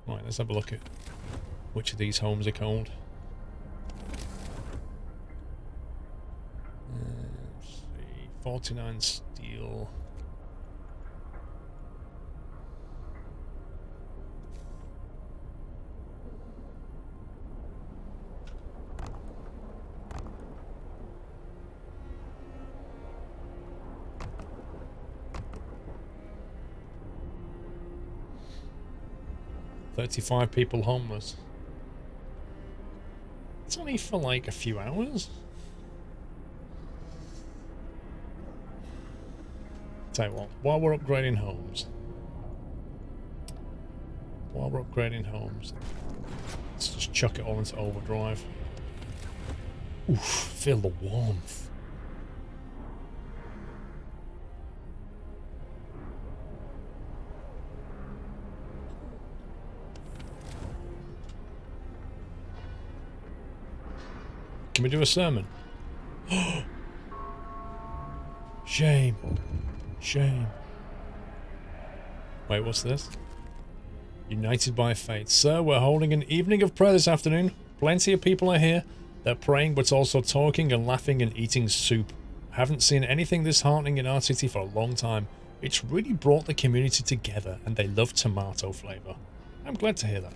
Right, let's have a look at which of these homes are called. Let's see, 49 steel. $35 people homeless. It's only for like a few hours. Tell you what, while we're upgrading homes, let's just chuck it all into overdrive. Oof, feel the warmth. Can we do a sermon? Shame. Shame. Wait, what's this? United by fate. Sir, we're holding an evening of prayer this afternoon. Plenty of people are here. They're praying, but also talking and laughing and eating soup. Haven't seen anything this heartening in our city for a long time. It's really brought the community together, and they love tomato flavor. I'm glad to hear that.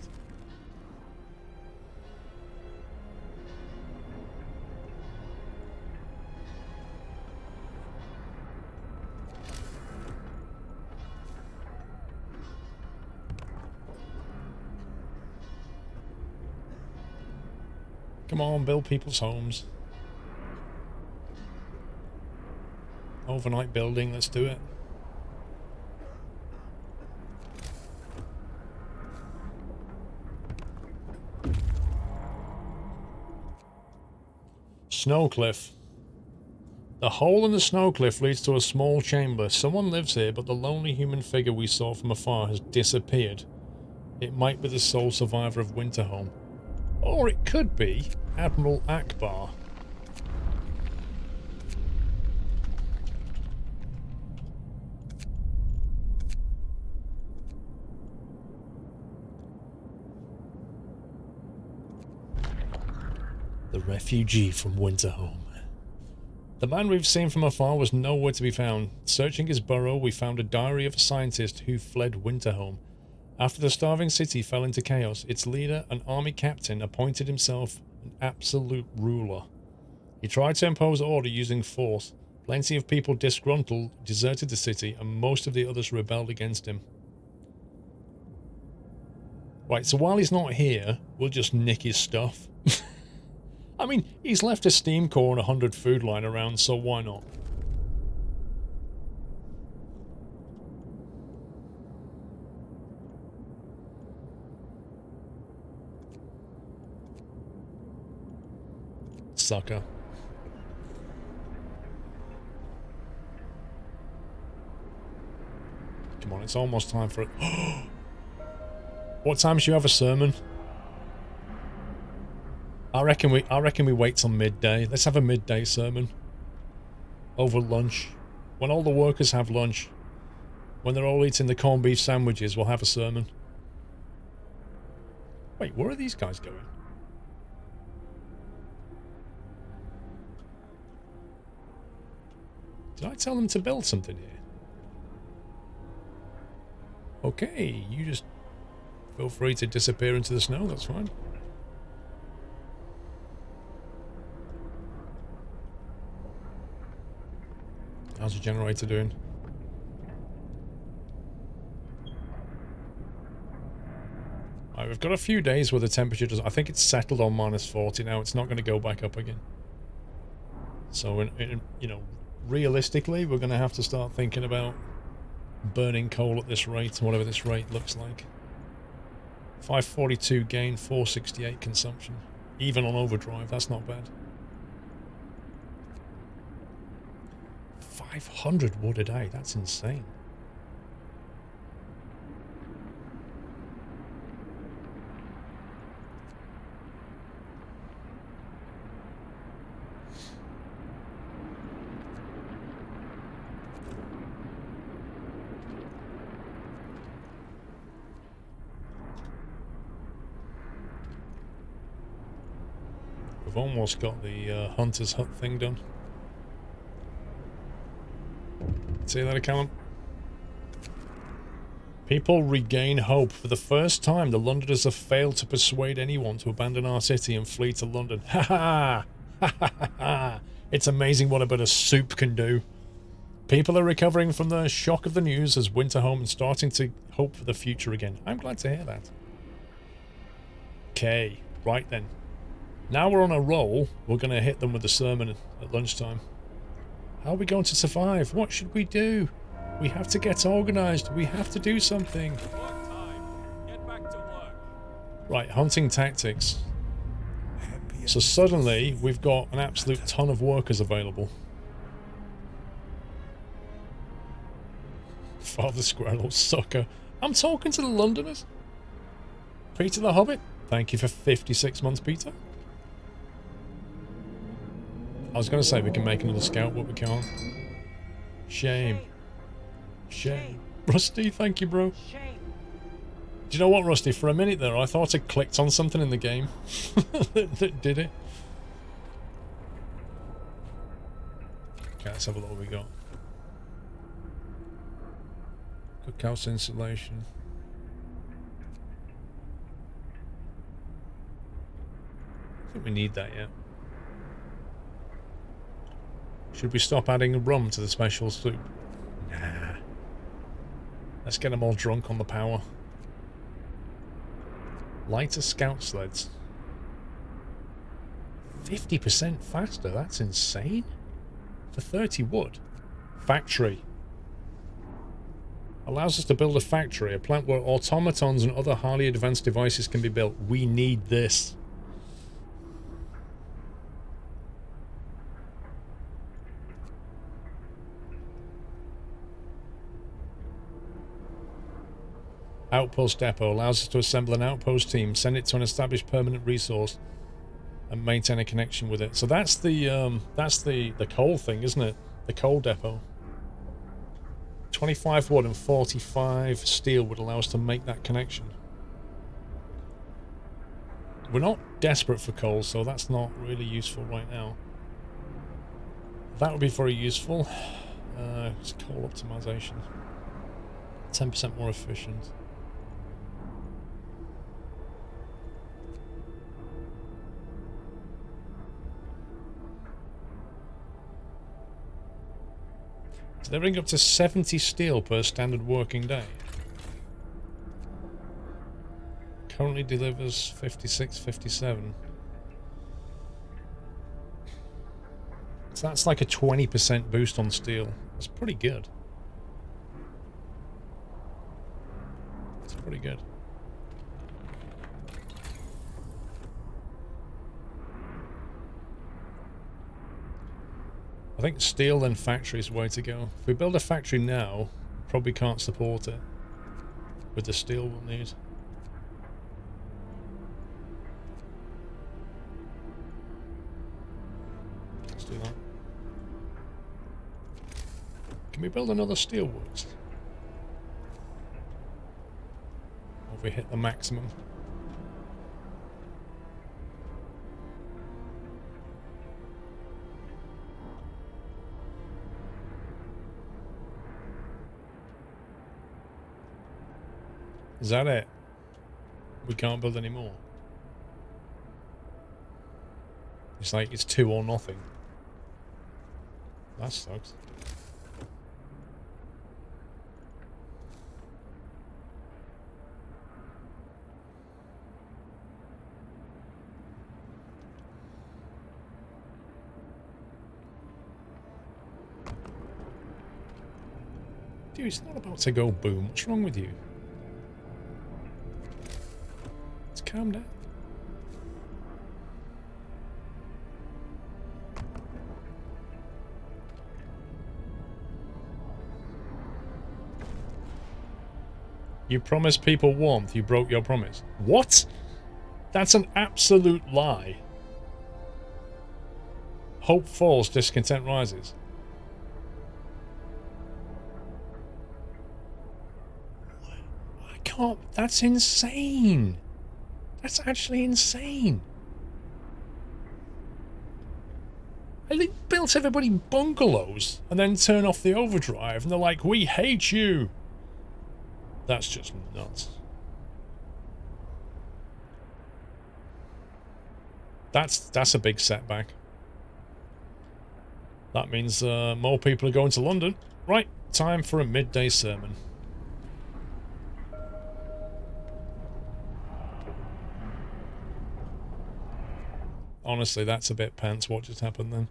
Come on, build people's homes. Overnight building, let's do it. Snow cliff. The hole in the snow cliff leads to a small chamber. Someone lives here, but the lonely human figure we saw from afar has disappeared. It might be the sole survivor of Winterhome. Or it could be Admiral Akbar. The refugee from Winterhome. The man we've seen from afar was nowhere to be found. Searching his burrow, we found a diary of a scientist who fled Winterhome. After the starving city fell into chaos, its leader, an army captain, appointed himself an absolute ruler. He tried to impose order using force. Plenty of people disgruntled deserted the city, and most of the others rebelled against him. Right, so while he's not here, we'll just nick his stuff. I mean, he's left a steam core and 100 food line around, so why not? Sucker. Come on, it's almost time for it. What time do you have a sermon? I reckon we wait till midday. Let's have a midday sermon. Over lunch. When all the workers have lunch. When they're all eating the corned beef sandwiches, we'll have a sermon. Wait, where are these guys going? Did I tell them to build something here? Okay, you just feel free to disappear into the snow, that's fine. How's the generator doing? Right, we've got a few days where the temperature does. I think it's settled on -40 now. It's not going to go back up again. So, you know, realistically, we're going to have to start thinking about burning coal at this rate, whatever this rate looks like. 542 gain, 468 consumption. Even on overdrive, that's not bad. 500 wood a day, that's insane. We've almost got the Hunter's Hut thing done. See you later, Callum. People regain hope. For the first time, the Londoners have failed to persuade anyone to abandon our city and flee to London. Ha ha! Ha ha ha ha! It's amazing what a bit of soup can do. People are recovering from the shock of the news as Winterhome and starting to hope for the future again. I'm glad to hear that. Okay, right then. Now we're on a roll. We're going to hit them with a sermon at lunchtime. How are we going to survive? What should we do? We have to get organised. We have to do something. Work time. Get back to work. Right, hunting tactics. So suddenly, we've got an absolute ton of workers available. Father Squirrel, sucker. I'm talking to the Londoners. Peter the Hobbit, thank you for 56 months, Peter. I was going to say we can make another scout, but we can't. Shame. Shame. Rusty, thank you, bro. Shame. Do you know what, Rusty? For a minute there, I thought I clicked on something in the game that did it. Okay, let's have a look what we got. Cookhouse insulation. I think we need that yet. Should we stop adding rum to the special soup? Nah. Let's get them all drunk on the power. Lighter scout sleds. 50% faster, that's insane. For 30 wood. Factory. Allows us to build a factory, a plant where automatons and other highly advanced devices can be built. We need this. Outpost depot allows us to assemble an outpost team, send it to an established permanent resource, and maintain a connection with it. So that's the coal thing, isn't it? The coal depot. 25 wood and 45 steel would allow us to make that connection. We're not desperate for coal, so that's not really useful right now. That would be very useful. It's coal optimization. 10% more efficient. So they bring up to 70 steel per standard working day. Currently delivers 56, 57. So that's like a 20% boost on steel. That's pretty good. It's pretty good. I think steel and factory is the way to go. If we build a factory now, probably can't support it with the steel we'll need. Let's do that. Can we build another steelworks? Or have we hit the maximum? Is that it? We can't build any more. It's like it's 2 or nothing. That sucks. Dude, it's not about to go boom. What's wrong with you? Calm down. You promised people warmth, you broke your promise. What? That's an absolute lie. Hope falls, discontent rises. I can't. That's insane. That's actually insane. They built everybody bungalows and then turn off the overdrive and they're like, we hate you. That's just nuts. That's a big setback. That means more people are going to London. Right, time for a midday sermon. Honestly, that's a bit pants what just happened then.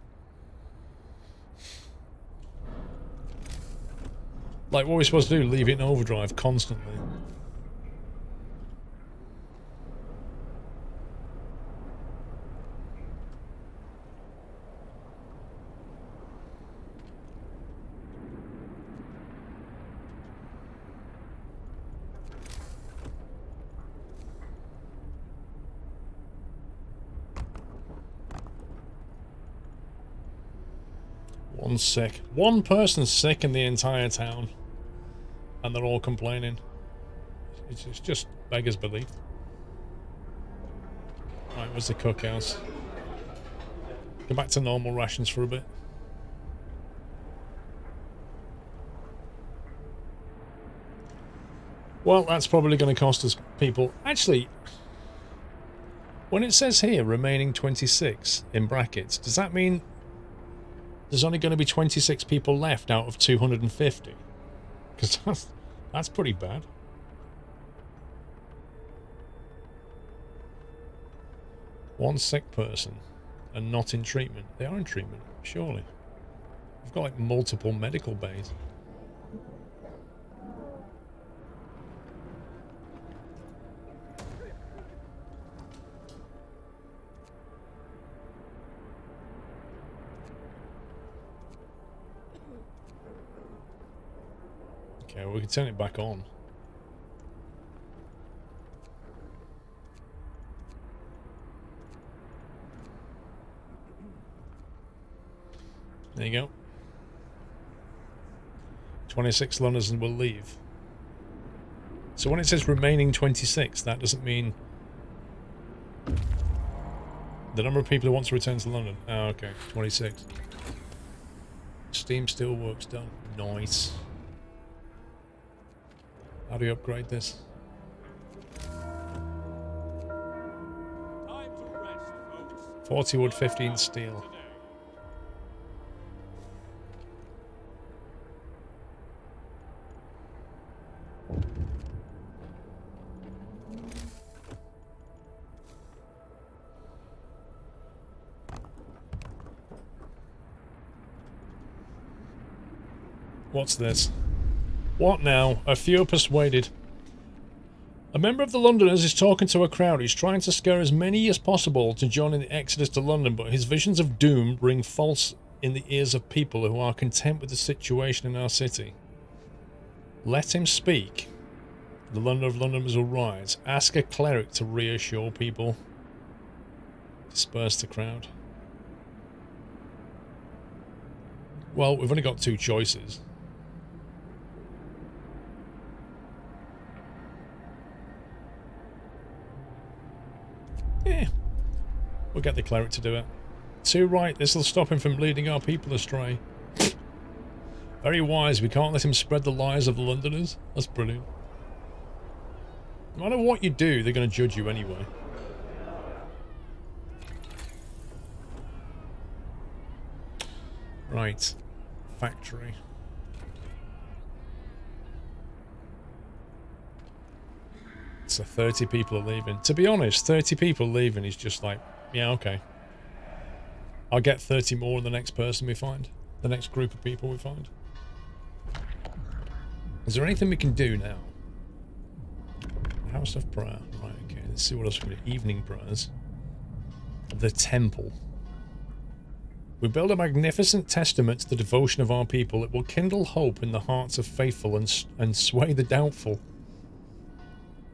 Like, what are we supposed to do? Leave it in overdrive constantly? One's sick. One person's sick in the entire town. And they're all complaining. It's just beggars belief. Right, where's the cookhouse? Go back to normal rations for a bit. Well, that's probably going to cost us people. Actually, when it says here, remaining 26 in brackets, does that mean there's only going to be 26 people left out of 250? Because that's pretty bad. One sick person and not in treatment. They are in treatment, surely. We've got like multiple medical bays. Okay, well, we can turn it back on. There you go. 26 Londoners will leave. So when it says remaining 26, that doesn't mean the number of people who want to return to London. Oh, okay, 26. Steam Steelworks done. Nice. How do you upgrade this? Time to rest, folks. 40 wood, 15 steel. What's this? What now? A few are persuaded. A member of the Londoners is talking to a crowd. He's trying to scare as many as possible to join in the exodus to London, but his visions of doom ring false in the ears of people who are content with the situation in our city. Let him speak. The London of Londoners will rise. Ask a cleric to reassure people. Disperse the crowd. Well, we've only got two choices. Yeah, we'll get the cleric to do it. Too right, this will stop him from leading our people astray. Very wise, we can't let him spread the lies of the Londoners. That's brilliant. No matter what you do, they're going to judge you anyway. Right. Factory. So 30 people are leaving. To be honest, 30 people leaving is just like, yeah, okay. I'll get 30 more in the next person we find. The next group of people we find. Is there anything we can do now? House of Prayer. Right, okay. Let's see what else we can do. Evening prayers. The temple. We build a magnificent testament to the devotion of our people. It will kindle hope in the hearts of faithful and sway the doubtful.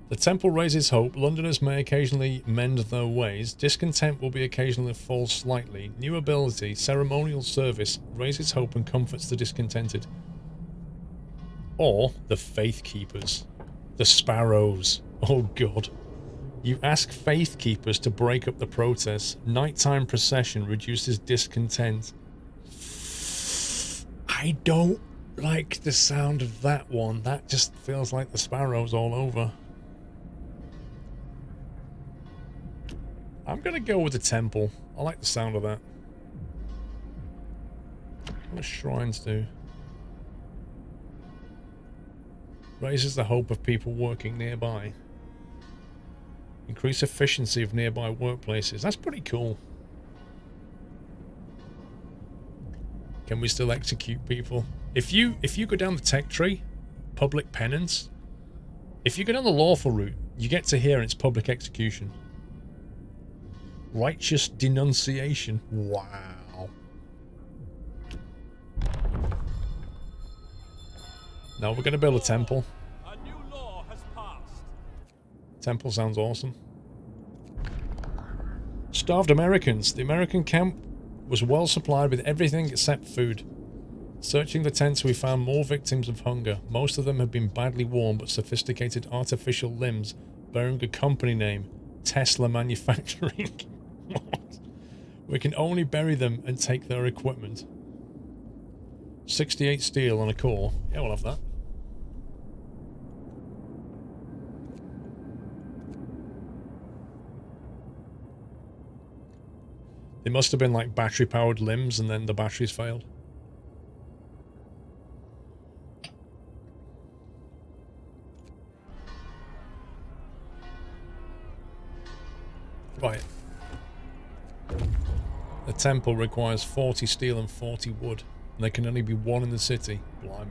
The temple raises hope. Londoners may occasionally mend their ways. Discontent will be occasionally fall slightly. New ability, ceremonial service, raises hope and comforts the discontented. Or the faith keepers. The sparrows. Oh god. You ask faith keepers to break up the protests. Nighttime procession reduces discontent. I don't like the sound of that one. That just feels like the sparrows all over. I'm gonna go with the temple. I like the sound of that. What do shrines do? Raises the hope of people working nearby. Increase efficiency of nearby workplaces. That's pretty cool. Can we still execute people? If you go down the tech tree, public penance, if you go down the lawful route, you get to here and it's public execution. Righteous denunciation. Wow. Now we're going to build a temple. A new law has passed. Temple sounds awesome. Starved Americans. The American camp was well supplied with everything except food. Searching the tents, we found more victims of hunger. Most of them had been badly worn but sophisticated artificial limbs bearing a company name, Tesla Manufacturing. What? We can only bury them and take their equipment. 68 steel on a core. Yeah, we'll have that. They must have been like battery-powered limbs and then the batteries failed. Right. The temple requires 40 steel and 40 wood, and there can only be one in the city. Blimey.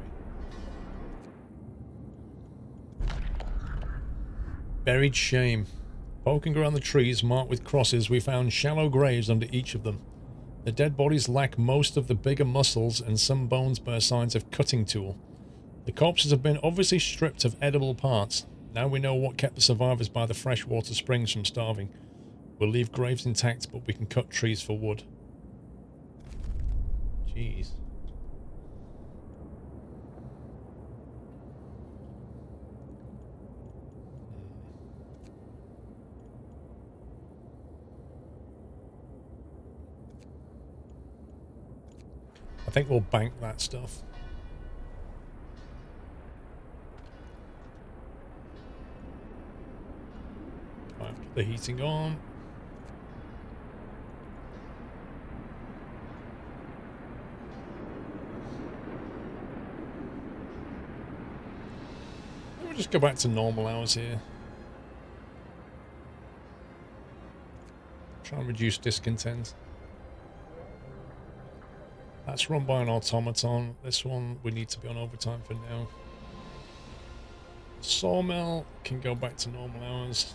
Buried shame. Poking around the trees marked with crosses, we found shallow graves under each of them. The dead bodies lack most of the bigger muscles, and some bones bear signs of cutting tool. The corpses have been obviously stripped of edible parts. Now we know what kept the survivors by the freshwater springs from starving. We'll leave graves intact, but we can cut trees for wood. Jeez. I think we'll bank that stuff. Right, put the heating on. We'll just go back to normal hours here. Try and reduce discontent. That's run by an automaton. This one we need to be on overtime for now. Sawmill can go back to normal hours.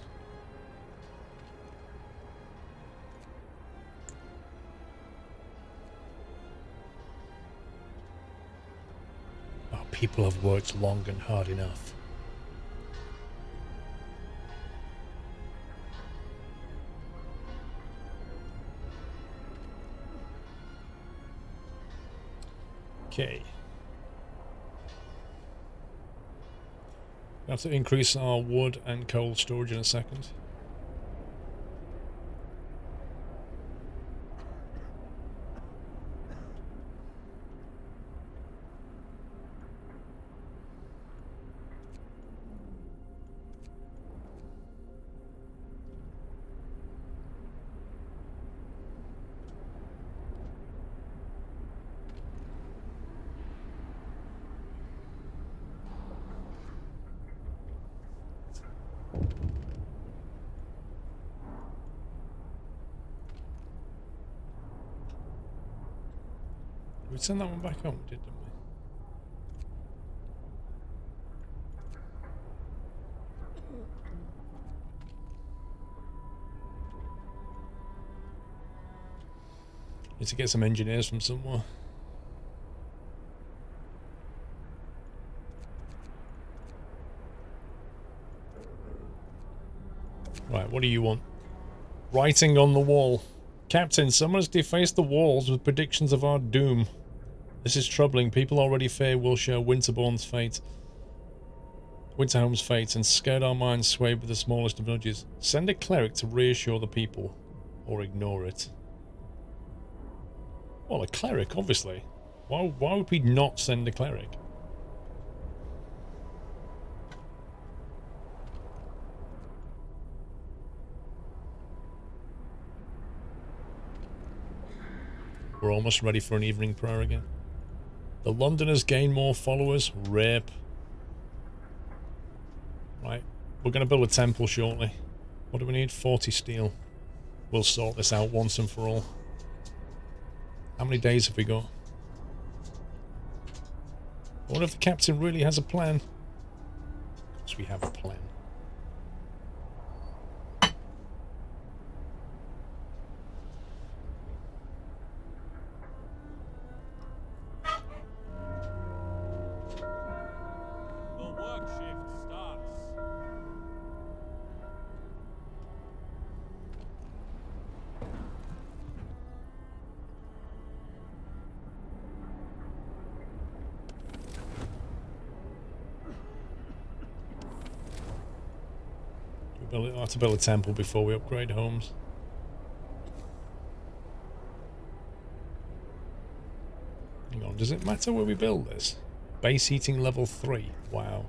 Oh, people have worked long and hard enough. Okay. We have to increase our wood and coal storage in a second. We send that one back on, didn't we? Need to get some engineers from somewhere. Right, what do you want? Writing on the wall. Captain, someone has defaced the walls with predictions of our doom. This is troubling. People already fear we'll share Winterborn's fate. Winterholm's fate and scared our minds swayed with the smallest of nudges. Send a cleric to reassure the people, or ignore it. Well, a cleric, obviously. Why would we not send a cleric? We're almost ready for an evening prayer again. The Londoners gain more followers. Rip. Right. We're going to build a temple shortly. What do we need? 40 steel. We'll sort this out once and for all. How many days have we got? I wonder if the captain really has a plan. Of course we have a plan. The work shift starts. We'll have to build a temple before we upgrade homes. Hang on, does it matter where we build this? Base heating level 3. Wow.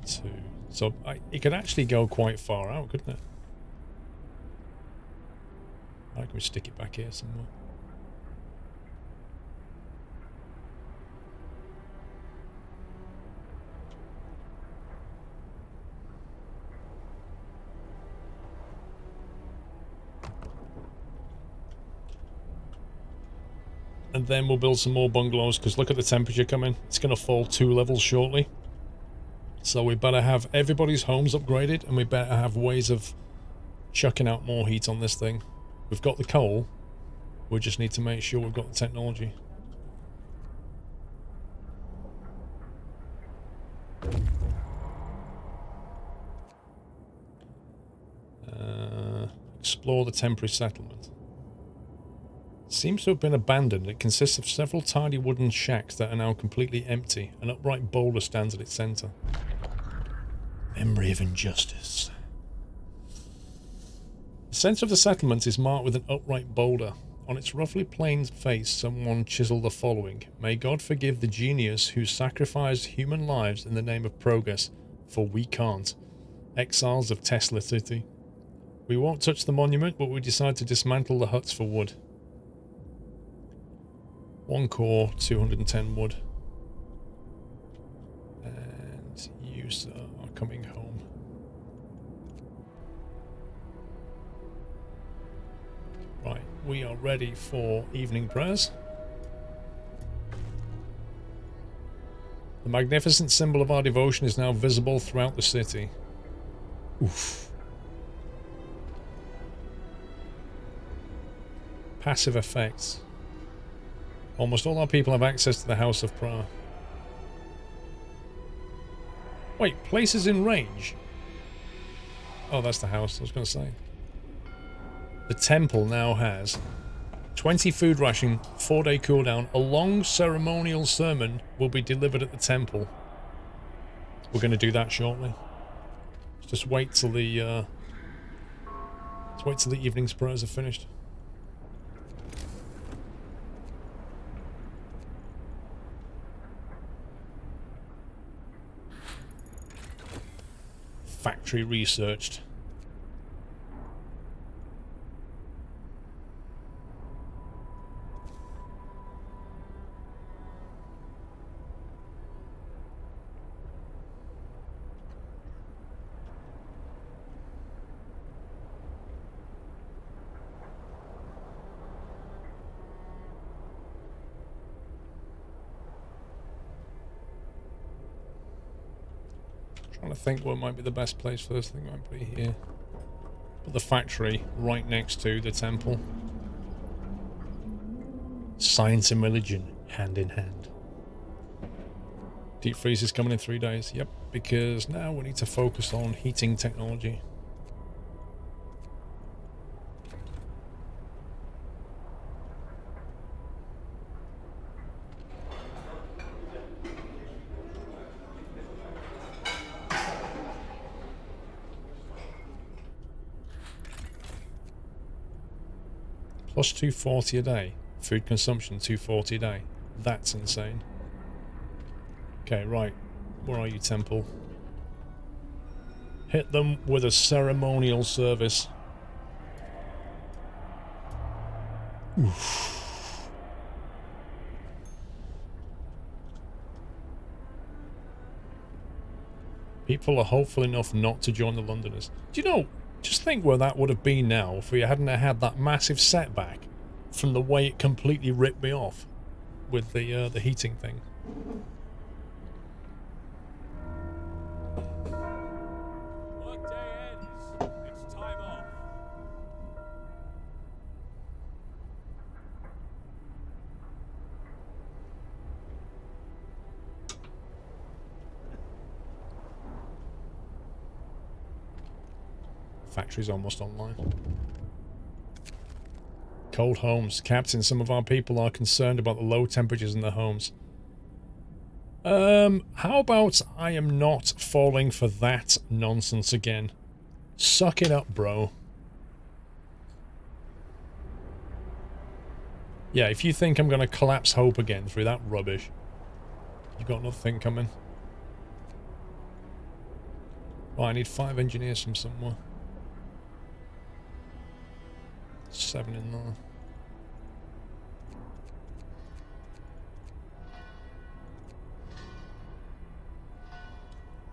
Two. So it could actually go quite far out, couldn't it? How can we stick it back here somewhere? And then we'll build some more bungalows, because look at the temperature coming. It's going to fall 2 levels shortly. So we better have everybody's homes upgraded, and we better have ways of chucking out more heat on this thing. We've got the coal. We just need to make sure we've got the technology. Explore the temporary settlement. Seems to have been abandoned. It consists of several tiny wooden shacks that are now completely empty. An upright boulder stands at its centre. Memory of injustice. The centre of the settlement is marked with an upright boulder. On its roughly plain face, someone chiselled the following: "May God forgive the genius who sacrificed human lives in the name of progress, for we can't. Exiles of Tesla City." We won't touch the monument, but we decide to dismantle the huts for wood. 1 core, 210 wood. And you, sir, are coming home. Right, we are ready for evening prayers. The magnificent symbol of our devotion is now visible throughout the city. Oof. Passive effects. Almost all our people have access to the House of Prayer. Wait, places in range? Oh, that's the house, I was going to say. The temple now has 20 food ration, 4-day cooldown. A long ceremonial sermon will be delivered at the temple. We're going to do that shortly. Just wait till the evening's prayers are finished. Factory researched. Trying to think what might be the best place for this thing. Might be here. Put the factory right next to the temple. Science and religion, hand in hand. Deep freeze is coming in 3 days. Yep, because now we need to focus on heating technology. Plus 240 a day. Food consumption 240 a day. That's insane. Okay, right. Where are you, Temple? Hit them with a ceremonial service. Oof. People are hopeful enough not to join the Londoners. Do you know, just think where that would have been now if we hadn't had that massive setback from the way it completely ripped me off with the heating thing. Work day ends. It's time off. Factory's almost online. Cold homes. Captain, some of our people are concerned about the low temperatures in their homes. How about I am not falling for that nonsense again? Suck it up, bro. Yeah, if you think I'm going to collapse hope again through that rubbish, you've got nothing coming. Oh, I need 5 engineers from somewhere. 7 in there.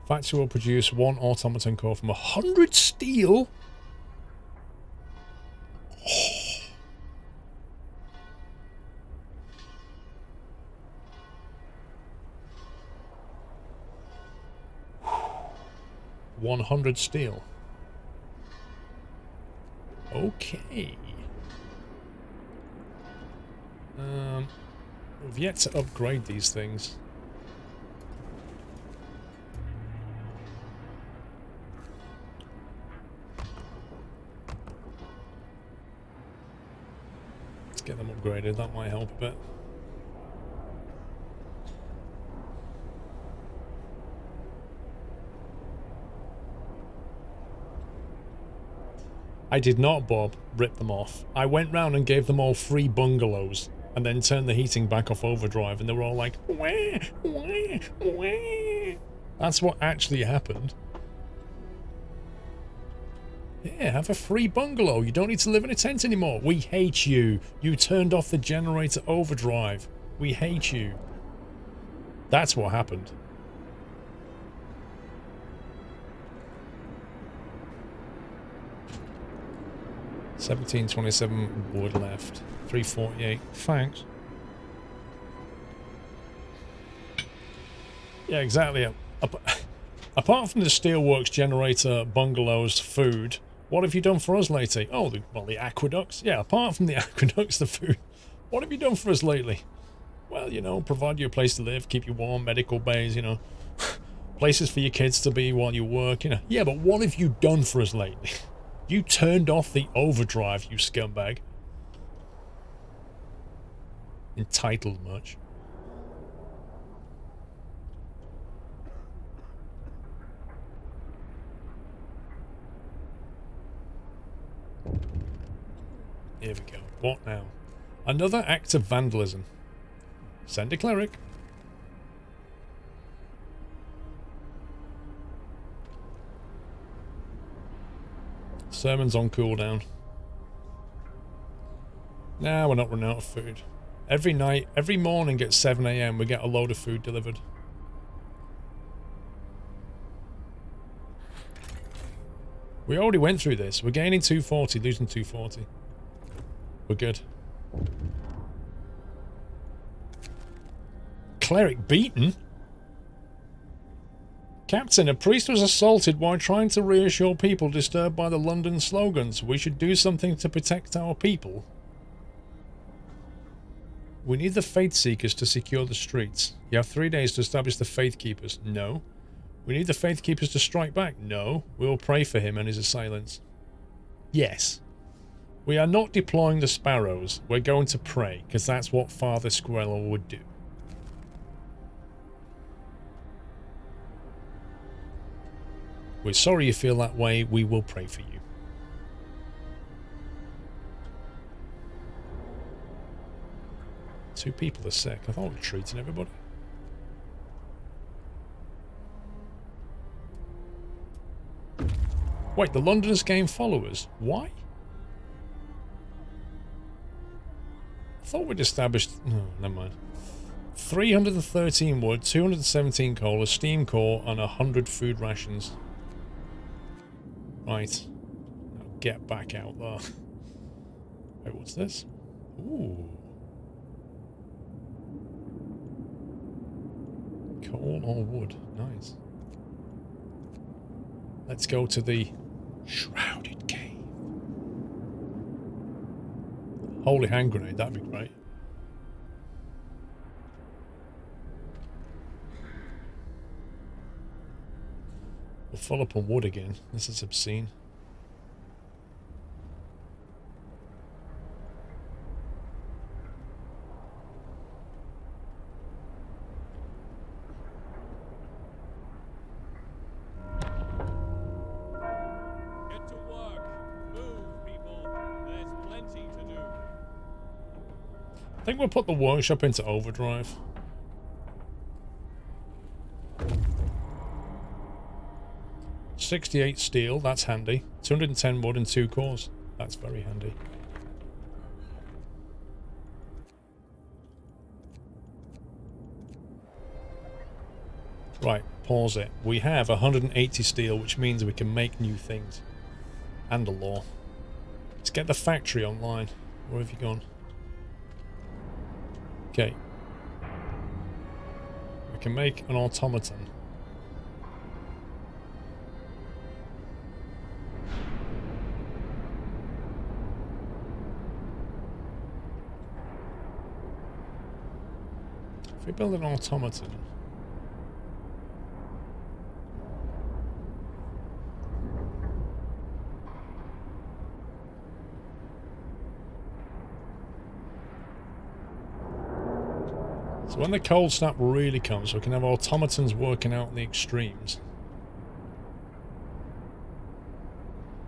Factory will produce 1 automaton core from 100 steel. Oh. 100 steel. Okay. We've yet to upgrade these things. Let's get them upgraded, that might help a bit. I did not, Bob, rip them off. I went round and gave them all free bungalows and then turned the heating back off overdrive and they were all like, wah, wah, wah. That's what actually happened. Yeah, have a free bungalow. You don't need to live in a tent anymore. We hate you. You turned off the generator overdrive. We hate you. That's what happened. $17.27 wood left. $3.48. Thanks. Yeah, exactly. Apart from the steelworks, generator, bungalows, food, what have you done for us lately? Oh, the aqueducts. Yeah, apart from the aqueducts, the food. What have you done for us lately? Well, you know, provide you a place to live, keep you warm, medical bays, you know, places for your kids to be while you work, you know. Yeah, but what have you done for us lately? You turned off the overdrive, you scumbag. Entitled much. Here we go. What now? Another act of vandalism. Send a cleric. Sermon's on cooldown. Nah, we're not running out of food. Every night, every morning at 7 AM we get a load of food delivered. We already went through this. We're gaining 240, losing 240. We're good. Cleric beaten? Captain, a priest was assaulted while trying to reassure people disturbed by the London slogans. We should do something to protect our people. We need the Faith Seekers to secure the streets. You have 3 days to establish the Faith Keepers. No. We need the Faith Keepers to strike back. No. We will pray for him and his assailants. Yes. We are not deploying the Sparrows. We're going to pray, because that's what Father Squirrel would do. We're sorry you feel that way. We will pray for you. 2 people are sick. I thought we were treating everybody. Wait, the Londoners gain followers. Why? I thought we'd established... No, never mind. 313 wood, 217 coal, a steam core, and 100 food rations. Right. Now get back out there. Wait, what's this? Ooh. Coal or wood. Nice. Let's go to the Shrouded Cave. Holy hand grenade, that'd be great. We'll follow up on wood again. This is obscene. Get to work. Move, people. There's plenty to do. I think we'll put the workshop into overdrive. $68 steel, that's handy. 210 wood and 2 cores. That's very handy. Right, pause it. We have 180 steel, which means we can make new things. And a law. Let's get the factory online. Where have you gone? Okay. We can make an automaton. If we build an automaton... So when the cold snap really comes, we can have automatons working out in the extremes.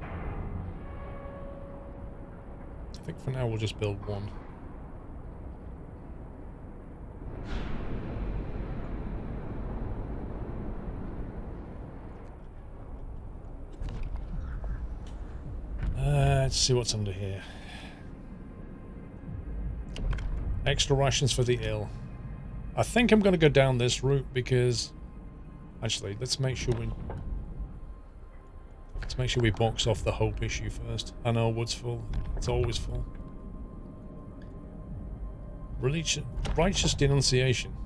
I think for now we'll just build one. Let's see what's under here. Extra rations for the ill. I think I'm going to go down this route because... Actually, let's make sure we box off the hope issue first. I know wood's full. It's always full. Righteous denunciation.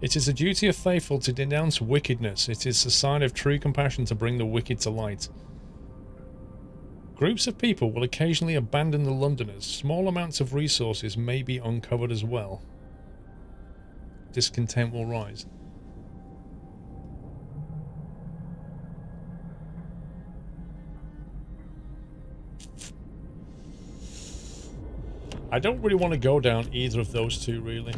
It is a duty of faithful to denounce wickedness. It is a sign of true compassion to bring the wicked to light. Groups of people will occasionally abandon the Londoners. Small amounts of resources may be uncovered as well. Discontent will rise. I don't really want to go down either of those two, really.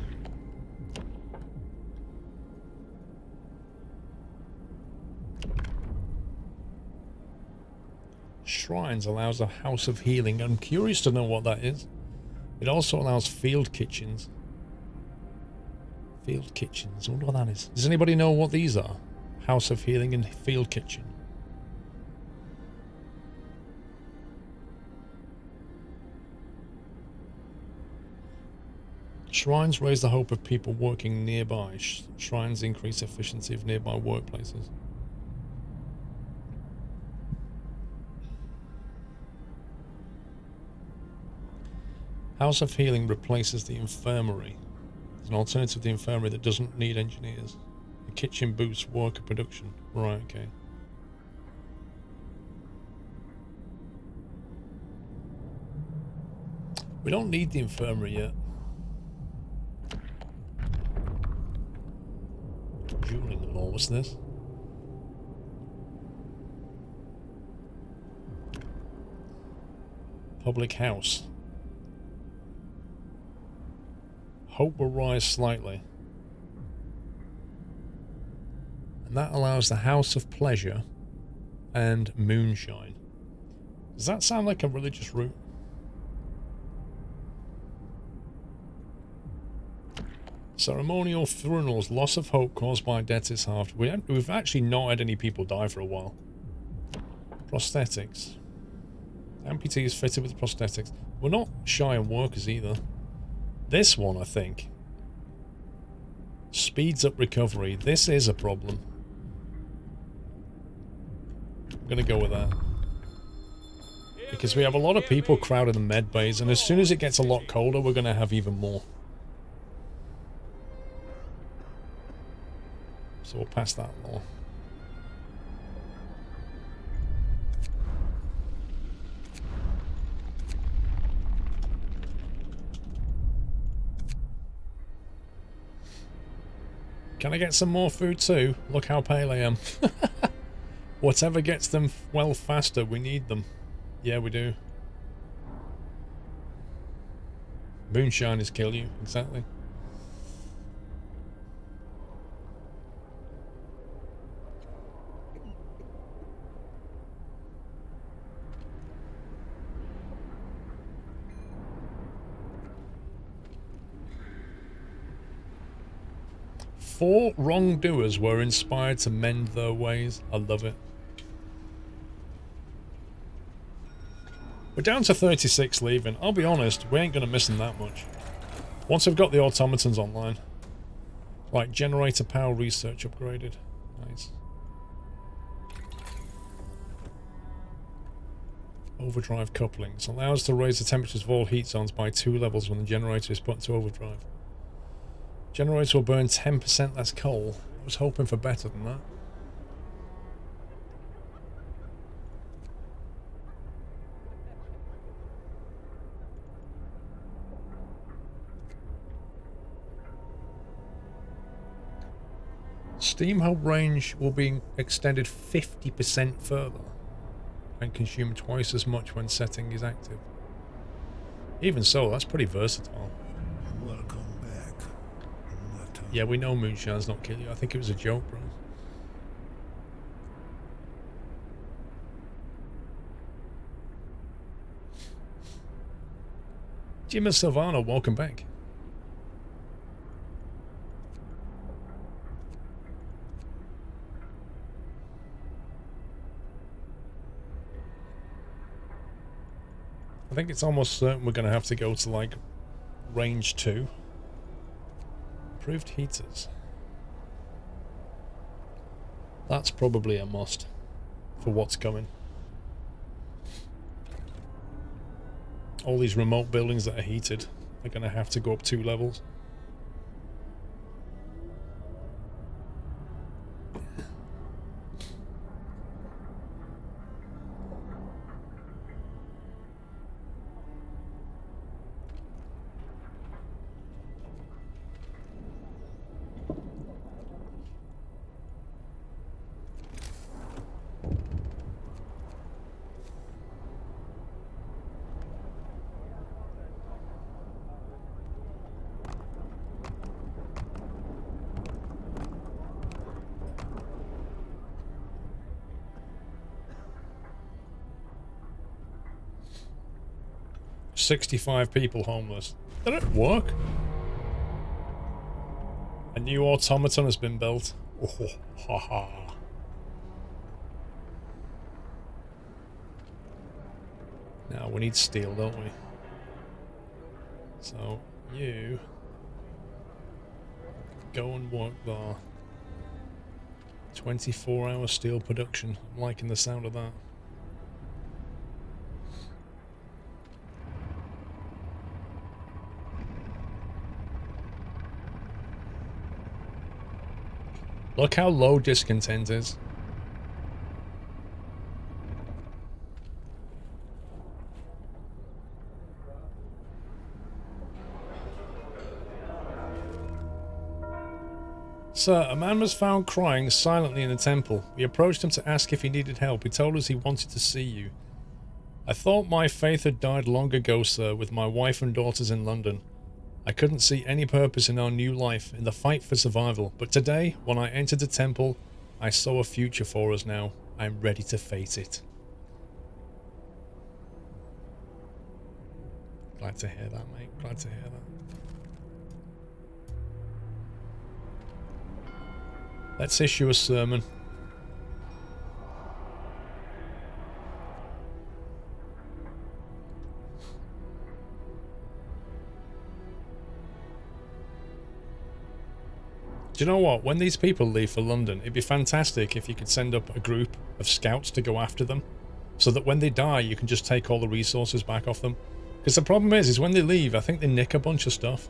Shrines allows a house of healing. I'm curious to know what that is. It also allows field kitchens. Field kitchens. I wonder what that is. Does anybody know what these are? House of healing and field kitchen. Shrines raise the hope of people working nearby. Shrines increase efficiency of nearby workplaces. House of Healing replaces the infirmary. It's an alternative to the infirmary that doesn't need engineers. The kitchen boosts worker production. Right, okay. We don't need the infirmary yet. Dueling law, what's this? Public house. Hope will rise slightly. And that allows the House of Pleasure and Moonshine. Does that sound like a religious route? Ceremonial funerals. Loss of hope caused by death is halved. We've actually not had any people die for a while. Prosthetics. Amputees fitted with prosthetics. We're not shy on workers either. This one, I think, speeds up recovery. This is a problem. I'm going to go with that. Because we have a lot of people crowding the med bays, and as soon as it gets a lot colder, we're going to have even more. So we'll pass that law. Can I get some more food too? Look how pale I am. Whatever gets them well faster, we need them. Yeah, we do. Moonshine is kill you, exactly. Four wrongdoers were inspired to mend their ways. I love it. We're down to 36 leaving. I'll be honest, we ain't going to miss them that much. Once I've got the automatons online. Right, generator power research upgraded. Nice. Overdrive couplings. Allows to raise the temperatures of all heat zones by 2 levels when the generator is put into overdrive. Generator will burn 10% less coal. I was hoping for better than that. Steam hub range will be extended 50% further and consume twice as much when setting is active. Even so, that's pretty versatile. Welcome back. Yeah, we know Moonshine's not kill you. I think it was a joke, bro. Jim and Silvano, welcome back. I think it's almost certain we're going to have to go to, like, range 2. Improved heaters. That's probably a must for what's coming. All these remote buildings that are heated are going to have to go up 2 levels. $65 people homeless. Did it work? A new automaton has been built. Oh, haha. Now we need steel, don't we? So you go and work there. 24-hour steel production. I'm liking the sound of that. Look how low discontent is. Sir, a man was found crying silently in the temple. We approached him to ask if he needed help. He told us he wanted to see you. I thought my faith had died long ago, sir, with my wife and daughters in London. I couldn't see any purpose in our new life, in the fight for survival. But today, when I entered the temple, I saw a future for us now. I'm ready to face it. Glad to hear that, mate. Glad to hear that. Let's issue a sermon. Do you know what? When these people leave for London, it'd be fantastic if you could send up a group of scouts to go after them, so that when they die, you can just take all the resources back off them. Because the problem is when they leave, I think they nick a bunch of stuff.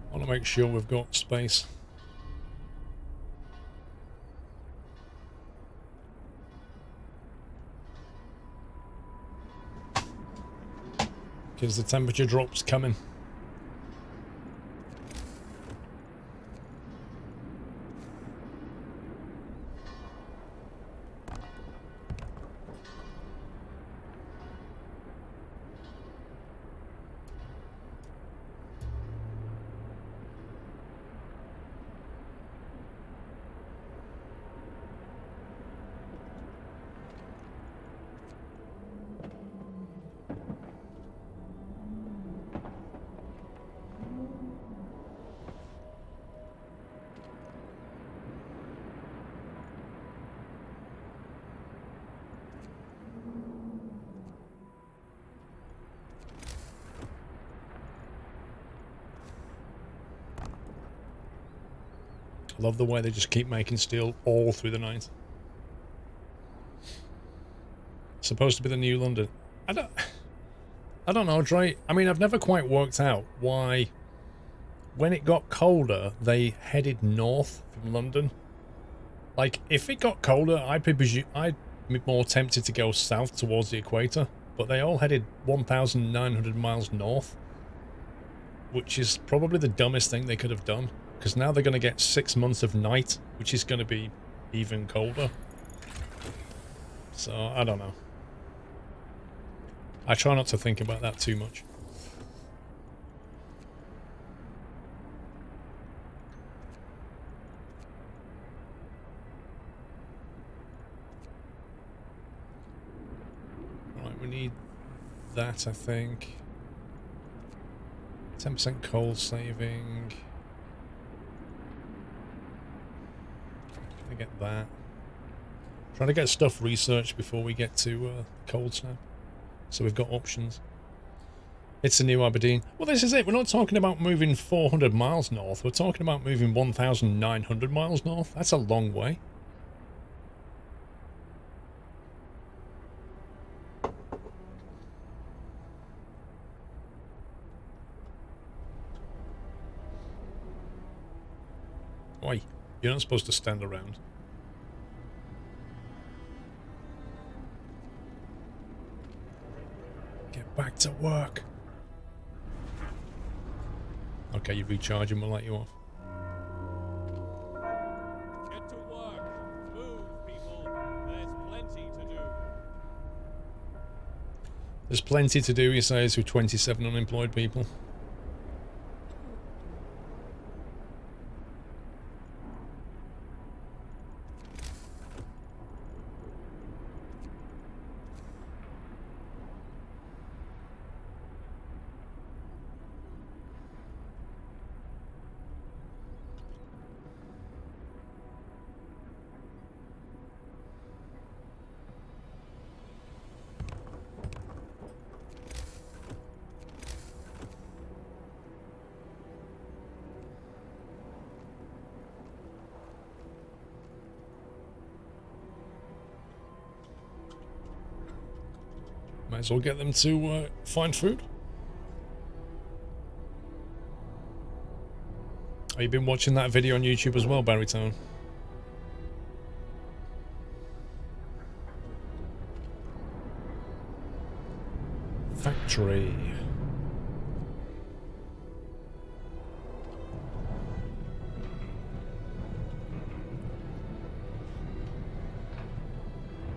I want to make sure we've got space. Because the temperature drop's coming. I love the way they just keep making steel all through the night. Supposed to be the new London. I don't know, Dre. I mean, I've never quite worked out why, when it got colder, they headed north from London. Like, if it got colder, I'd be more tempted to go south towards the equator. But they all headed 1,900 miles north, which is probably the dumbest thing they could have done. Because now they're going to get 6 months of night, which is going to be even colder. So, I don't know. I try not to think about that too much. Right, we need that, I think. 10% coal saving. Get that. Trying to get stuff researched before we get to cold snap, so we've got options. It's the new Aberdeen. Well, this is it. We're not talking about moving 400 miles north. We're talking about moving 1,900 miles north. That's a long way. Oi. You're not supposed to stand around. Get back to work. Okay, you recharge and we'll let you off. Get to work. Move, people. There's plenty to do. There's plenty to do, he says, with 27 unemployed people. Might as well get them to find food. Oh, you've been watching that video on YouTube as well, Baritone? Factory.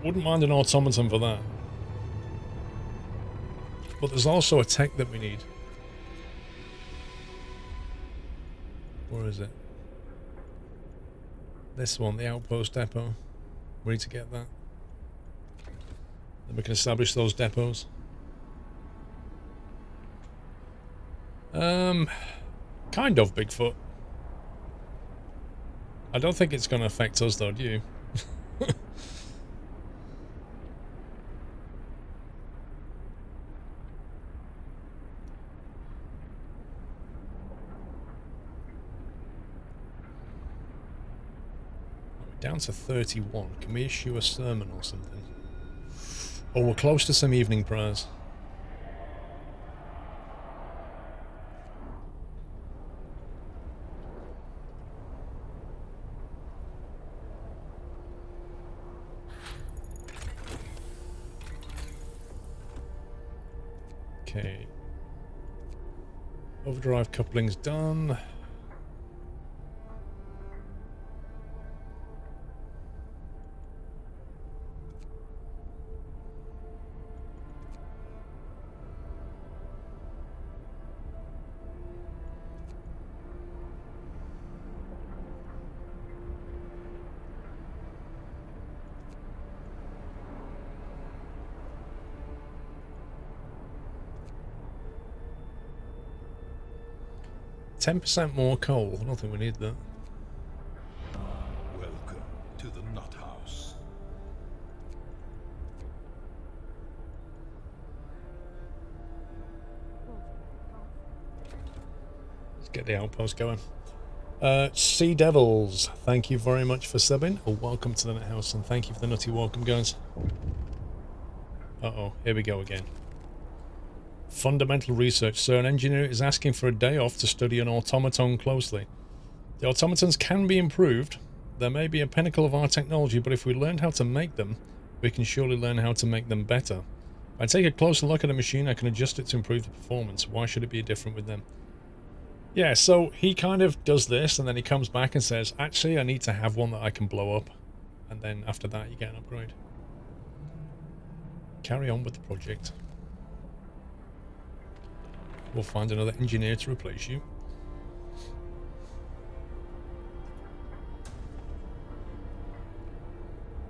Wouldn't mind an automaton for that. But there's also a tech that we need. Where is it? This one, the outpost depot. We need to get that. Then we can establish those depots. Kind of, Bigfoot. I don't think it's going to affect us though, do you? Down to 31. Can we issue a sermon or something? Oh, we're close to some evening prayers. Okay. Overdrive coupling's done. %10 more coal. I don't think we need that. Welcome to the Nut House. Let's get the outpost going. Sea Devils, thank you very much for subbing. Welcome to the Nut House, and thank you for the nutty welcome, guys. Uh-oh, here we go again. Fundamental research. Sir, an engineer is asking for a day off to study an automaton closely. The automatons can be improved. There may be a pinnacle of our technology, but if we learn how to make them, we can surely learn how to make them better. If I take a closer look at a machine, I can adjust it to improve the performance. Why should it be different with them? Yeah, so he kind of does this, and then he comes back and says, actually, I need to have one that I can blow up. And then after that, you get an upgrade. Carry on with the project. We'll find another engineer to replace you.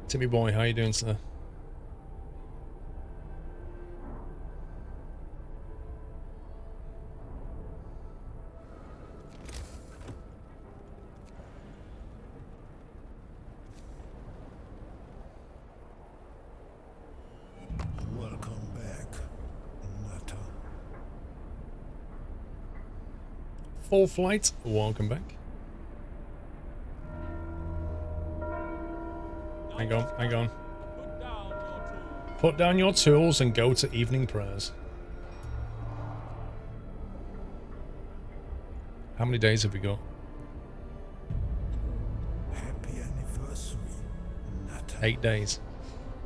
Timmy boy, how you doing, sir? Welcome back, Nutter. Full flight, welcome back. Hang on, hang on. Put down your tools and go to evening prayers. How many days have we got? Happy anniversary, Nutter. 8 days.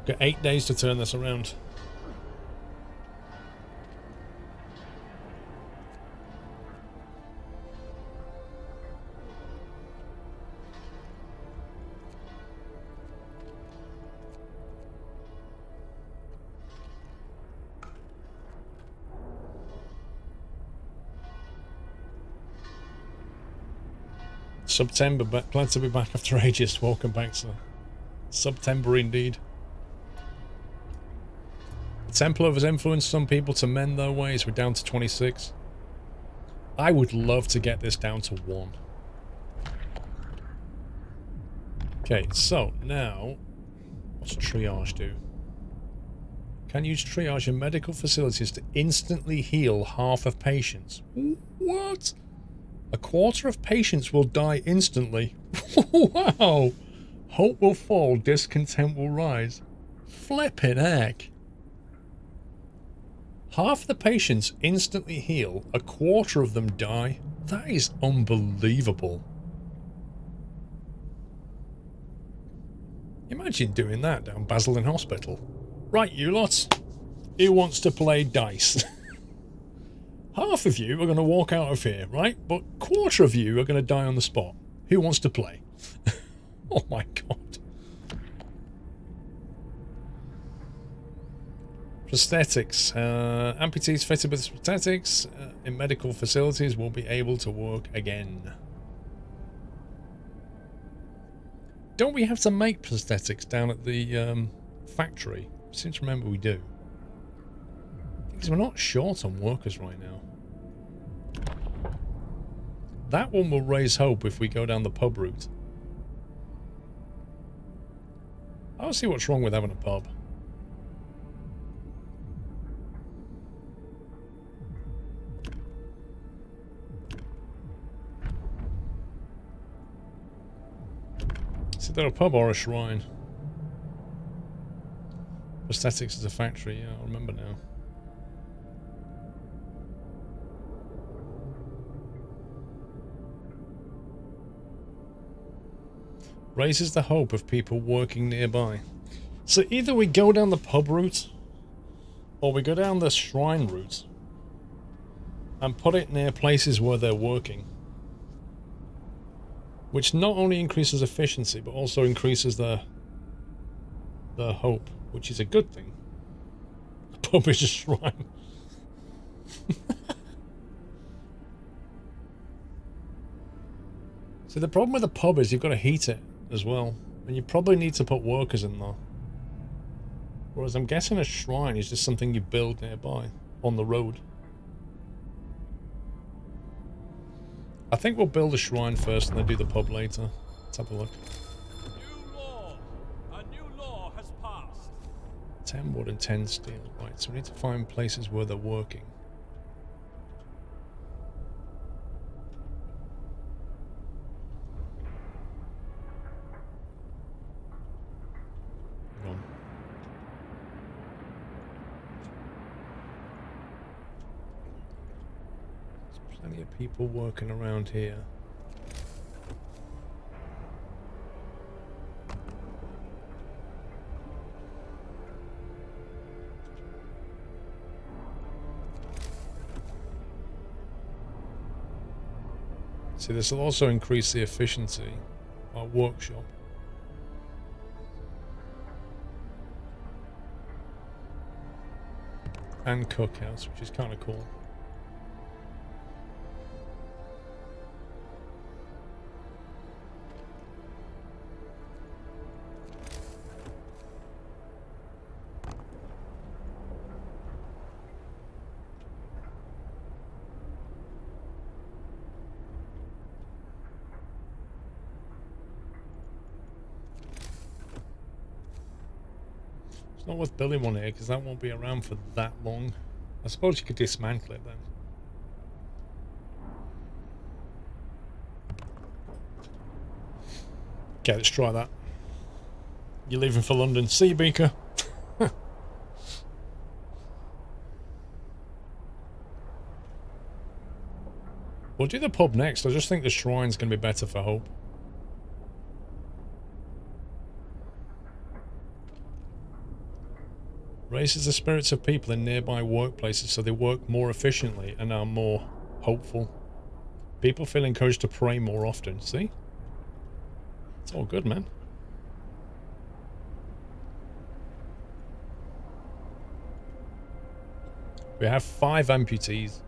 Got 8 days to turn this around. September, but glad to be back after ages. Welcome back, sir. September indeed. The Templar has influenced some people to mend their ways. We're down to 26. I would love to get this down to 1. Okay, so now, what's triage do? Can use triage in medical facilities to instantly heal half of patients. What? A quarter of patients will die instantly. Wow! Hope will fall, discontent will rise. Flippin' heck. Half the patients instantly heal, a quarter of them die. That is unbelievable. Imagine doing that down Basildon Hospital. Right, you lots. Who wants to play dice? Half of you are going to walk out of here, right? But a quarter of you are going to die on the spot. Who wants to play? Oh my god. Prosthetics. Amputees fitted with prosthetics in medical facilities will be able to work again. Don't we have to make prosthetics down at the factory? I seem to remember we do. Because we're not short on workers right now. That one will raise hope if we go down the pub route. I don't see what's wrong with having a pub. Is it a pub or a shrine? Prosthetics is a factory, yeah, I remember now. Raises the hope of people working nearby. So either we go down the pub route, or we go down the shrine route, and put it near places where they're working. Which not only increases efficiency, but also increases the hope, which is a good thing. The pub is a shrine. So the problem with the pub is you've got to heat it as well. And you probably need to put workers in there. Whereas I'm guessing a shrine is just something you build nearby, on the road. I think we'll build a shrine first and then do the pub later. Let's have a look. New law. A new law has passed. 10 wood and 10 steel. Right, so we need to find places where they're working. Hang on. There's plenty of people working around here. See, this will also increase the efficiency of our workshop. And cookhouse, which is kind of cool. It's not worth building one here because that won't be around for that long. I suppose you could dismantle it then. Okay, let's try that. You're leaving for London. See you, Beaker. We'll do the pub next. I just think the shrine's going to be better for Hope. Raises the spirits of people in nearby workplaces so they work more efficiently and are more hopeful. People feel encouraged to pray more often. See? It's all good, man. We have 5 amputees.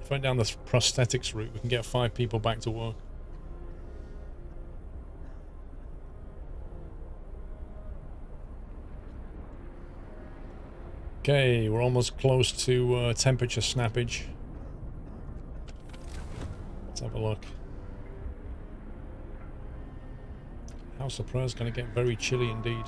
If we went down the prosthetics route, we can get 5 people back to work. Okay, we're almost close to temperature snappage. Let's have a look. House of Prayer is going to get very chilly indeed.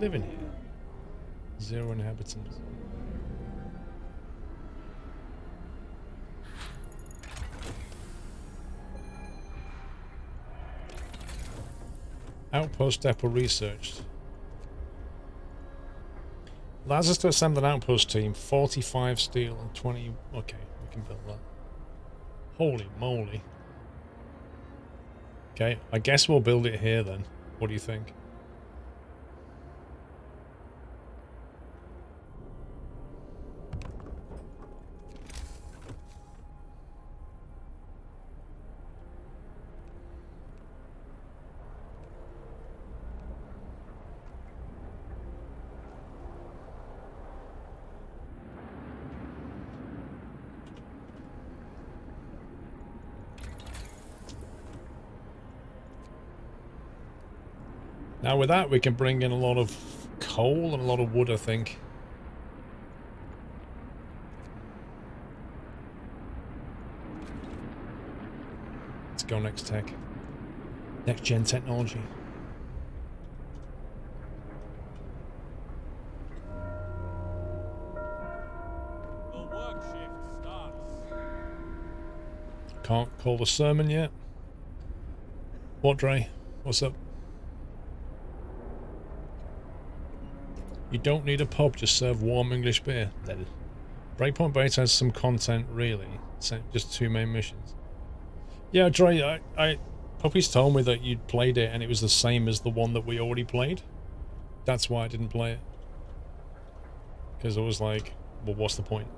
Living here. 0 inhabitants. Outpost depot researched. Allows us to assemble an outpost team. 45 steel and 20. Okay, we can build that. Holy moly. Okay, I guess we'll build it here then. What do you think? Now with that, we can bring in a lot of coal and a lot of wood, I think. Let's go next tech. Next gen technology. The work shift starts. Can't call the sermon yet. What, Dre? What's up? You don't need a pub, just serve warm English beer. Breakpoint Beta has some content, really. Just 2 main missions. Yeah, Dre, Puppies told me that you'd played it and it was the same as the one that we already played. That's why I didn't play it. Because I was like, well, what's the point?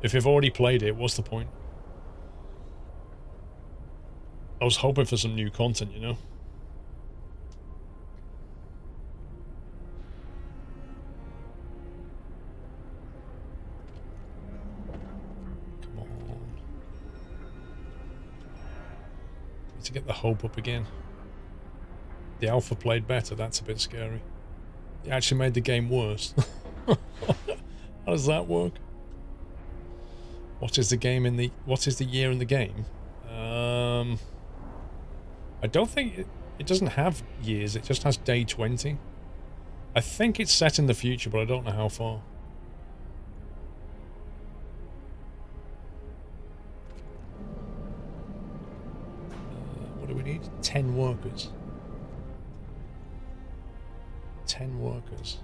If you've already played it, what's the point? I was hoping for some new content, you know? To get the hope up again. The alpha played better, that's a bit scary. It actually made the game worse. How does that work? What is the year in the game? I don't think it doesn't have years, it just has day 20. I think it's set in the future, but I don't know how far. What do we need? 10 workers. 10 workers.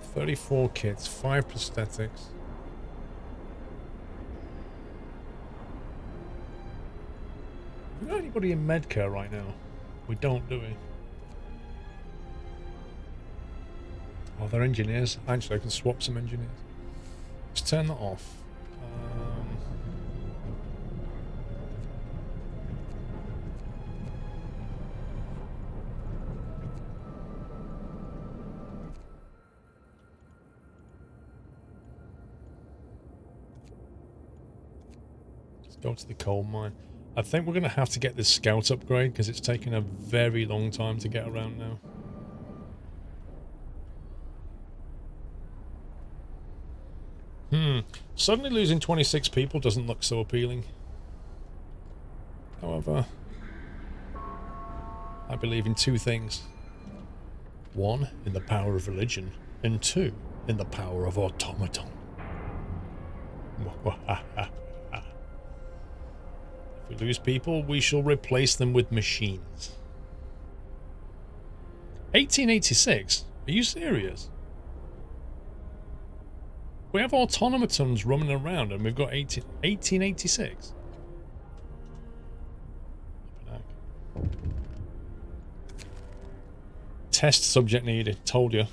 34 kits, 5 prosthetics. We got anybody in Medcare right now? We don't, do we? Oh, they're engineers. Actually, I can swap some engineers. Let's turn that off. Let's go to the coal mine. I think we're going to have to get this scout upgrade because it's taken a very long time to get around now. Suddenly losing 26 people doesn't look so appealing. However, I believe in 2 things. 1, in the power of religion, and 2, in the power of automaton. If we lose people, we shall replace them with machines. 1886? Are you serious? We have automatons running around and we've got 1886. Test subject needed, told you.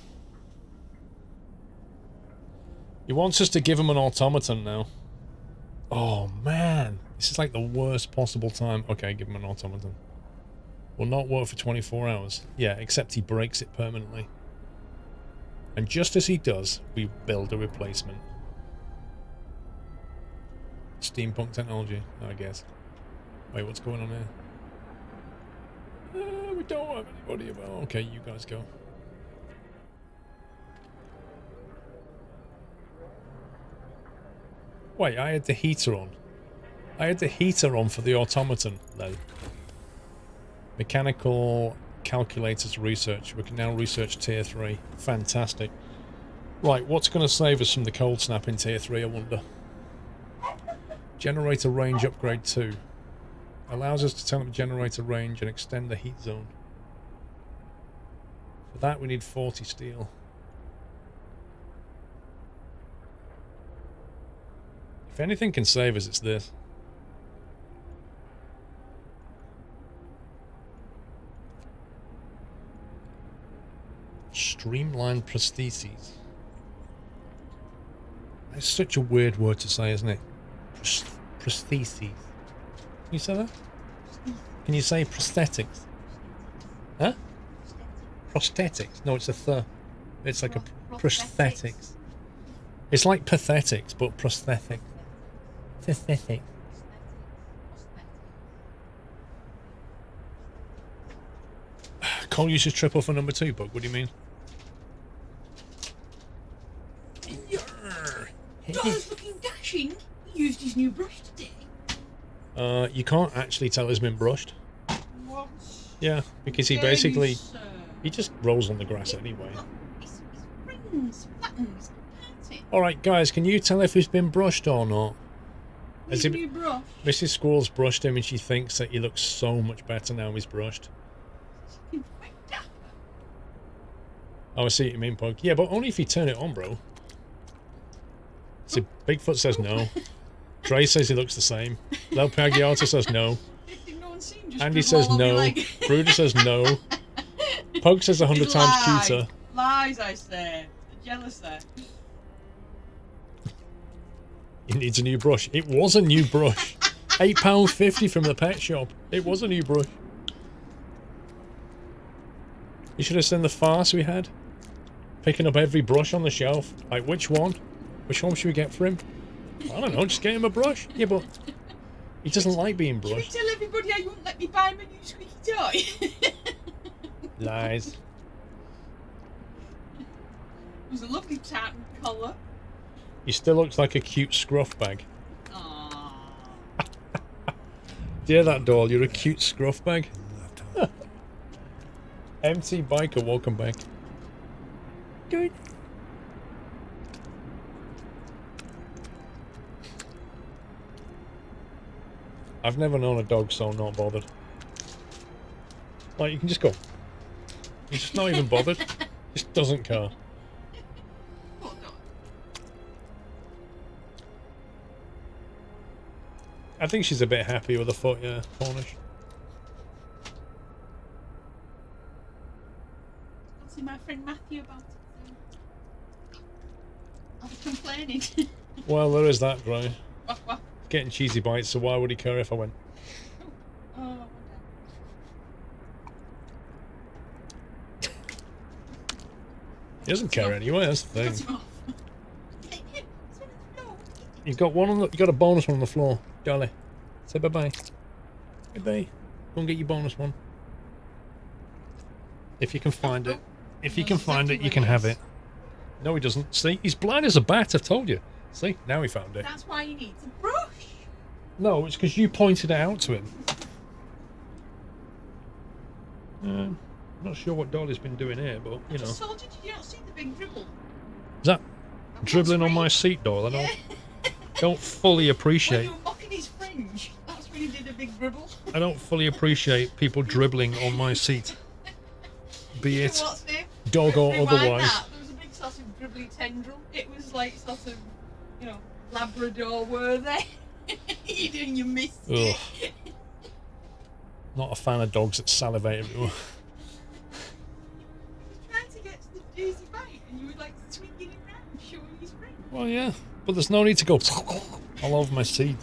He wants us to give him an automaton now. Oh man, this is like the worst possible time. Okay, give him an automaton. Will not work for 24 hours. Yeah, except he breaks it permanently. And just as he does, we build a replacement. Steampunk technology, I guess. Wait, what's going on here? We don't have anybody about. Okay, you guys go. Wait, I had the heater on. I had the heater on for the automaton, though. Mechanical calculators research. We can now research tier 3. Fantastic. Right, what's going to save us from the cold snap in tier 3, I wonder? Generator range upgrade 2. Allows us to turn up generator range and extend the heat zone. For that we need 40 steel. If anything can save us, it's this. Streamlined prostheses. It's such a weird word to say, isn't it? Prostheses. Can you say that? Can you say prosthetics? Huh? Prosthetics. No, it's a th. It's like a prosthetics. It's like pathetics, but prosthetic. Prosthetic. Cole uses triple for number 2, Bug. What do you mean? Don's looking dashing. He used his new brush today. You can't actually tell he's been brushed. What? Yeah, because he Dare basically... you, sir? He just rolls on the grass anyway. Look, his rings flattens, can't it? Alright, guys, can you tell if he's been brushed or not? Has His he... new brush. Mrs. Squirrel's brushed him and she thinks that he looks so much better now he's brushed. He's quite dapper. Oh, I see what you mean, Pug. Yeah, but only if you turn it on, bro. See, Bigfoot says no. Dre says he looks the same. Lel Pagliata says no. Did no one see him just Andy dribble says all over your no. leg? Bruder says no. Pug says 100 It's times lies. cuter. Lies, I say. The jealous there. He needs a new brush. It was a new brush. £8.50 from the pet shop. It was a new brush. You should have seen the farce we had. Picking up every brush on the shelf. Like, which one? Which one should we get for him? I don't know, just get him a brush. Yeah, but he doesn't like being Should we brushed. tell everybody how you wouldn't let me buy him a new squeaky toy? Lies. It was a lovely tartan collar. He still looks like a cute scruff bag. Aww. Dear that doll, you're a cute scruff bag. Nutter. MT Biker, welcome back. Good. I've never known a dog so not bothered. Like, you can just go. He's just not even bothered. Just doesn't care. Poor dog. I think she's a bit happy with the foot, yeah, Cornish. I'll see my friend Matthew about it soon. I was complaining. Well, there is that, right? What, what? Getting cheesy bites, so why would he care if I went? Oh, okay. He doesn't care anyway, that's the Cut thing. him off. Hey, hey, it's on the floor. You've got one on the, you got a bonus one on the floor. Dolly. Say bye-bye. Bye-bye. Go and get your bonus one. If you can find it. If you can find it, you can have it. No, he doesn't. See? He's blind as a bat, I've told you. See? Now he found it. That's why you need to brush. No, it's because you pointed it out to him. I'm not sure what Dolly's been doing here, but, you know. I just told you, did you not see the big dribble? Is that dribbling on my seat, Doll? I don't fully When appreciate... you were mocking his fringe, that's when you did a big dribble. I don't fully appreciate people dribbling on my seat. Be it What's name? dog or Rewind otherwise. that. There was a big sort of dribbly tendril. It was like sort of, you know, Labrador worthy. You didn't, you missed it. Not a fan of dogs that salivate everywhere. Trying to get to the juicy bite, and you were like swinging him round, showing his fringe. Well, yeah, but there's no need to go all over my seat.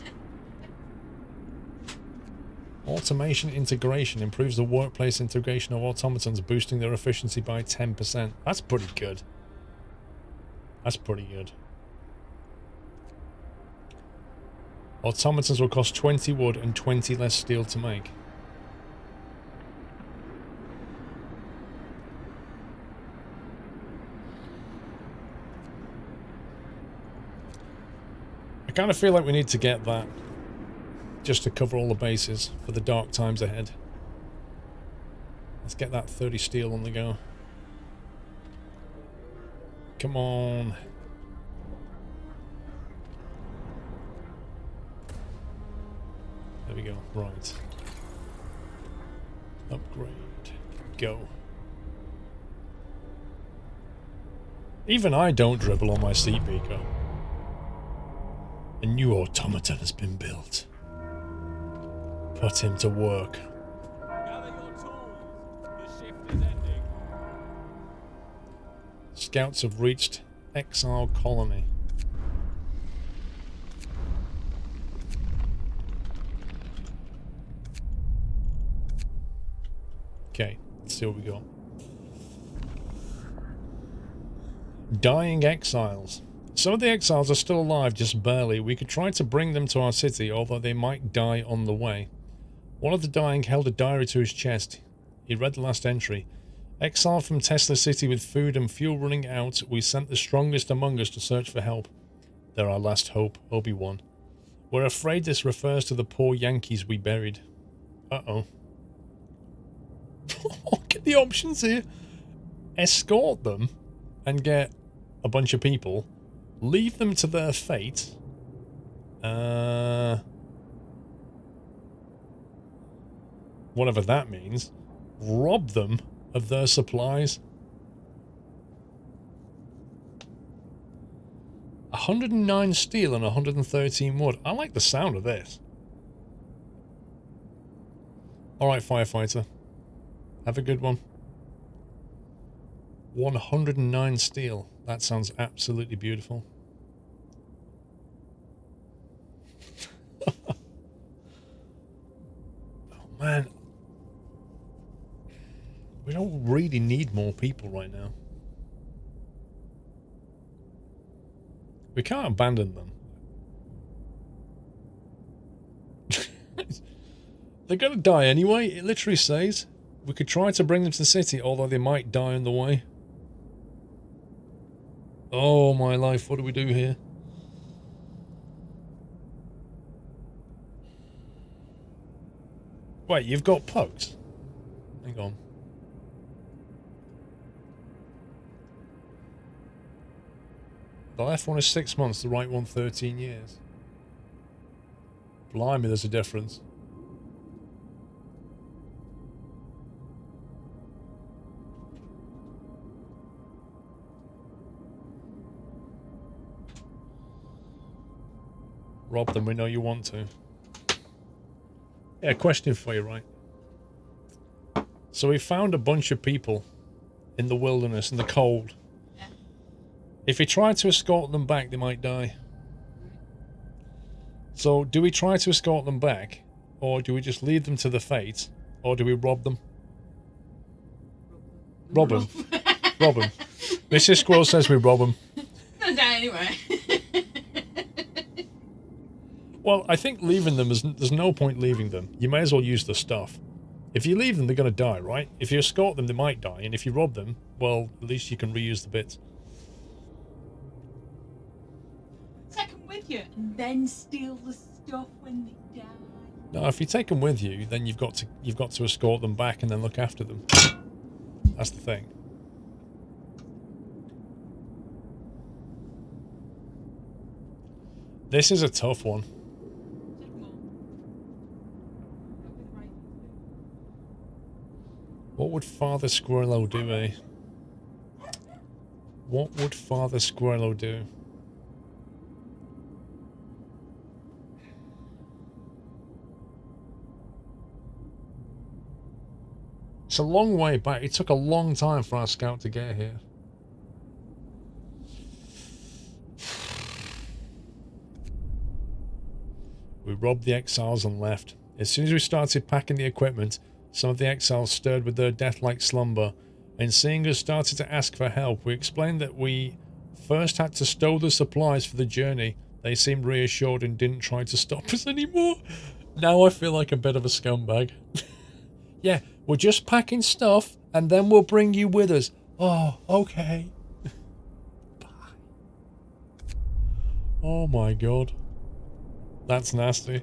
Automation integration improves the workplace integration of automatons, boosting their efficiency by 10%. That's pretty good. That's pretty good. Automatons will cost 20 wood and 20 less steel to make. I kind of feel like we need to get that just to cover all the bases for the dark times ahead. Let's get that 30 steel on the go. Come on. There we go. Right. Upgrade. Go. Even I don't dribble on my seat beaker. A new automaton has been built. Put him to work. Gather your tools. The shift is ending. scouts have reached Exile Colony. Okay, let's see what we got. Dying exiles. Some of the exiles are still alive, just barely. We could try to bring them to our city, although they might die on the way. One of the dying held a diary to his chest. He read the last entry. Exiled from Tesla City with food and fuel running out, we sent the strongest among us to search for help. They're our last hope, Obi-Wan. We're afraid this refers to the poor Yankees we buried. Uh-oh. Look at the options here. Escort them and get a bunch of people. Leave them to their fate. Whatever that means. Rob them of their supplies. 109 steel and 113 wood. I like the sound of this. Alright, firefighter. Have a good one. 109 steel. That sounds absolutely beautiful. Oh man. We don't really need more people right now. We can't abandon them. They're gonna die anyway. It literally says we could try to bring them to the city, although they might die on the way. Oh my life, what do we do here? Wait, you've got pugs? Hang on. The left one is 6 months, the right one 13 years. Blimey, there's a difference. Rob them, we know you want to. Yeah, question for you, right? So we found a bunch of people in the wilderness, in the cold. Yeah. If we try to escort them back, they might die. So do we try to escort them back? Or do we just leave them to the fate? Or do we rob them? Rob them. Rob them. Mrs. Squirrel says we rob them. Gonna die anyway. Well, I think leaving them, there's no point leaving them. You may as well use the stuff. If you leave them, they're going to die, right? If you escort them, they might die. And if you rob them, well, at least you can reuse the bits. Take them with you and then steal the stuff when they die. No, if you take them with you, then you've got to escort them back and then look after them. That's the thing. This is a tough one. What would Father Squirrelo do, eh? What would Father Squirrelo do? It's a long way back. It took a long time for our scout to get here. We robbed the exiles and left. As soon as we started packing the equipment, some of the exiles stirred with their death-like slumber, and seeing us started to ask for help. We explained that we first had to stow the supplies for the journey. They seemed reassured and didn't try to stop us anymore. Now I feel like a bit of a scumbag. Yeah, we're just packing stuff, and then we'll bring you with us. Oh, okay. Bye. Oh my god. That's nasty.